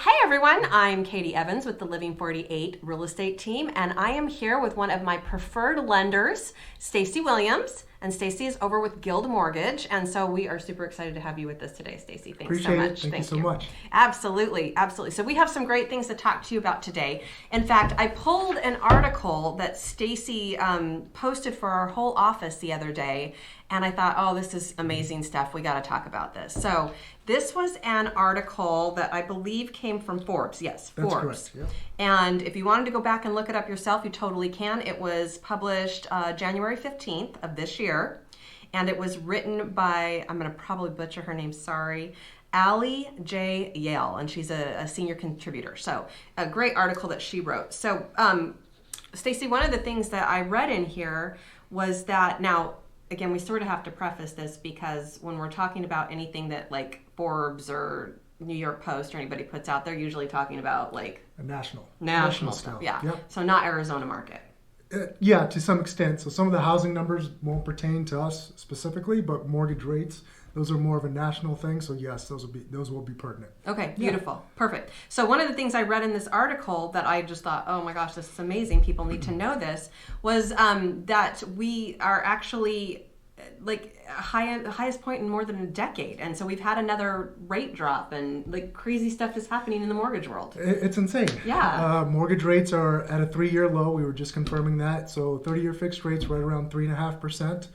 Hi everyone, I'm Katie Evans with the Living 48 real estate team, and I am here with one of my preferred lenders, Stacy Williams. And Stacy is over with Guild Mortgage, and so we are super excited to have you with us today, Stacy. Thanks Appreciate so much. It. Thank you so much. Absolutely, absolutely. So we have some great things to talk to you about today. In fact, I pulled an article that Stacy posted for our whole office the other day, and I thought, oh, this is amazing stuff. We got to talk about this. So this was an article that I believe came from Forbes. Yes, Forbes. That's correct. Yeah. And if you wanted to go back and look it up yourself, you totally can. It was published January 15th of this year. And it was written by, I'm going to probably butcher her name, sorry, Aly J, Yale. And she's a senior contributor. So a great article that she wrote. So Stacy, one of the things that I read in here was that, now, again, we sort of have to preface this because when we're talking about anything that like Forbes or New York Post or anybody puts out, they're usually talking about like a national stuff. scale. Yeah. Yep. So not Arizona market. Yeah, to some extent. So some of the housing numbers won't pertain to us specifically, but mortgage rates, those are more of a national thing. So yes, those will be pertinent. Okay, beautiful. Yeah. Perfect. So one of the things I read in this article that I just thought, oh my gosh, this is amazing, people need to know this, was that we are actually like the highest point in more than a decade, and so we've had another rate drop, and like crazy stuff is happening in the mortgage world. It's insane. Yeah. Mortgage rates are at a 3-year low. We were just confirming that. So 30-year fixed rates right around 3.5%.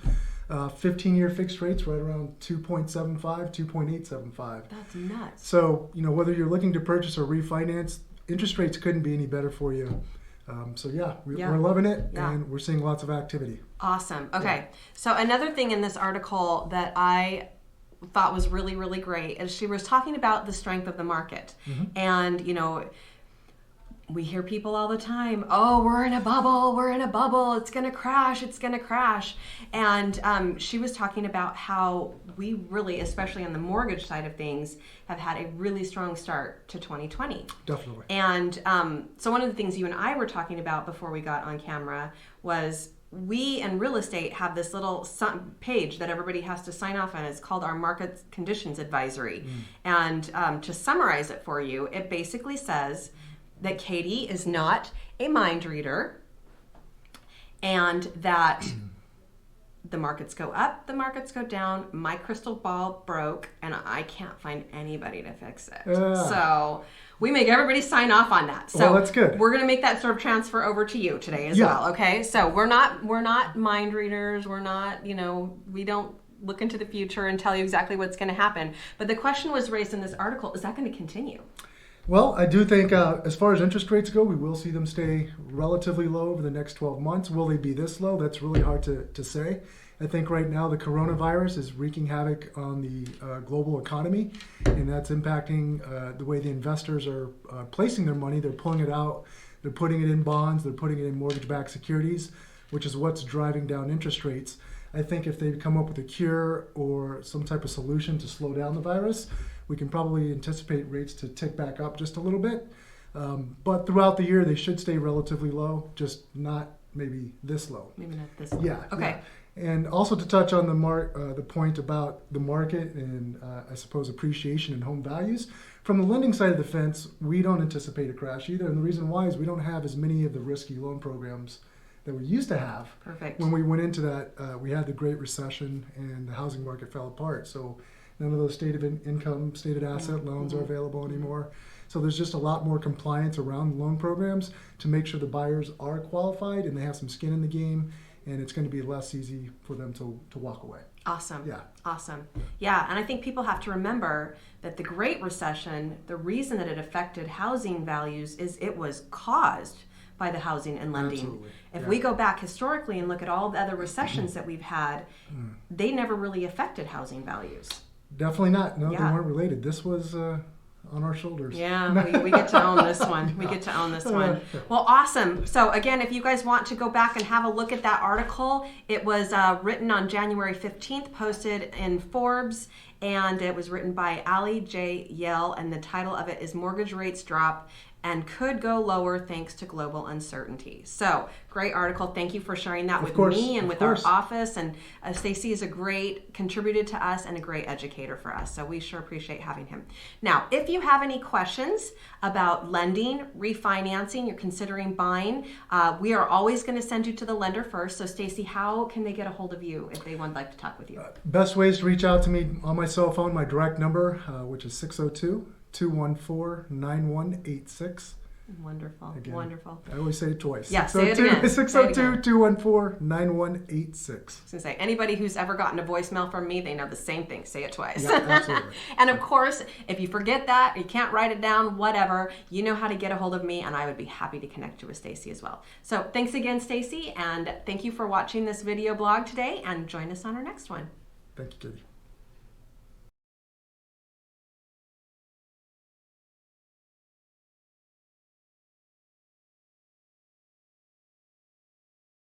15-year fixed rates right around 2.75, 2.875. That's nuts. So whether you're looking to purchase or refinance, interest rates couldn't be any better for you. We're loving it, and we're seeing lots of activity. Awesome. Okay. Yeah. So another thing in this article that I thought was really, really great is she was talking about the strength of the market. Mm-hmm. And, we hear people all the time, oh, we're in a bubble, it's going to crash. And she was talking about how we really, especially on the mortgage side of things, have had a really strong start to 2020. Definitely. And so one of the things you and I were talking about before we got on camera was we in real estate have this little page that everybody has to sign off on. It's called our Market Conditions Advisory. And to summarize it for you, it basically says that Katie is not a mind reader, and that the markets go up, the markets go down, my crystal ball broke, and I can't find anybody to fix it. So we make everybody sign off on that. So that's good. We're going to make that sort of transfer over to you today as well, okay? So we're not mind readers. We're not, we don't look into the future and tell you exactly what's going to happen. But the question was raised in this article, is that going to continue? Well, I do think as far as interest rates go, we will see them stay relatively low over the next 12 months. Will they be this low? That's really hard to say. I think right now the coronavirus is wreaking havoc on the global economy, and that's impacting the way the investors are placing their money. They're pulling it out. They're putting it in bonds. They're putting it in mortgage-backed securities, which is what's driving down interest rates. I think if they come up with a cure or some type of solution to slow down the virus, we can probably anticipate rates to tick back up just a little bit. But throughout the year, they should stay relatively low, just not maybe this low. Maybe not this low. Yeah. Okay. Yeah. And also to touch on the point about the market and I suppose appreciation in home values, from the lending side of the fence, we don't anticipate a crash either. And the reason why is we don't have as many of the risky loan programs that we used to have. Perfect. When we went into that, we had the Great Recession and the housing market fell apart. So none of those stated income, stated asset loans are available anymore. So there's just a lot more compliance around loan programs to make sure the buyers are qualified and they have some skin in the game, and it's going to be less easy for them to walk away. Awesome. Yeah. Awesome. Yeah, and I think people have to remember that the Great Recession, the reason that it affected housing values is it was caused by the housing and lending. Absolutely. If we go back historically and look at all the other recessions that we've had, they never really affected housing values. Definitely not. No, they weren't related. This was on our shoulders. Yeah, we get to own this one. We get to own this one. Well, awesome. So again, if you guys want to go back and have a look at that article, it was written on January 15th, posted in Forbes, and it was written by Aly J. Yale, and the title of it is Mortgage Rates Drop and could go lower thanks to global uncertainty. So, great article. Thank you for sharing that with me and with our office. And Stacy is a great contributor to us and a great educator for us. So we sure appreciate having him. Now, if you have any questions about lending, refinancing, you're considering buying, we are always going to send you to the lender first. So Stacy, how can they get a hold of you if they would like to talk with you? Best ways to reach out to me on my cell phone, my direct number, which is 602-214-9186. Wonderful. Again, wonderful. I always say it twice. Yeah, say it again. 602-214-9186. I was going to say, anybody who's ever gotten a voicemail from me, they know the same thing. Say it twice. Yeah, absolutely. And of course, if you forget that, you can't write it down, whatever, you know how to get a hold of me, and I would be happy to connect you with Stacy as well. So thanks again, Stacy, and thank you for watching this video blog today, and join us on our next one. Thank you, Katie.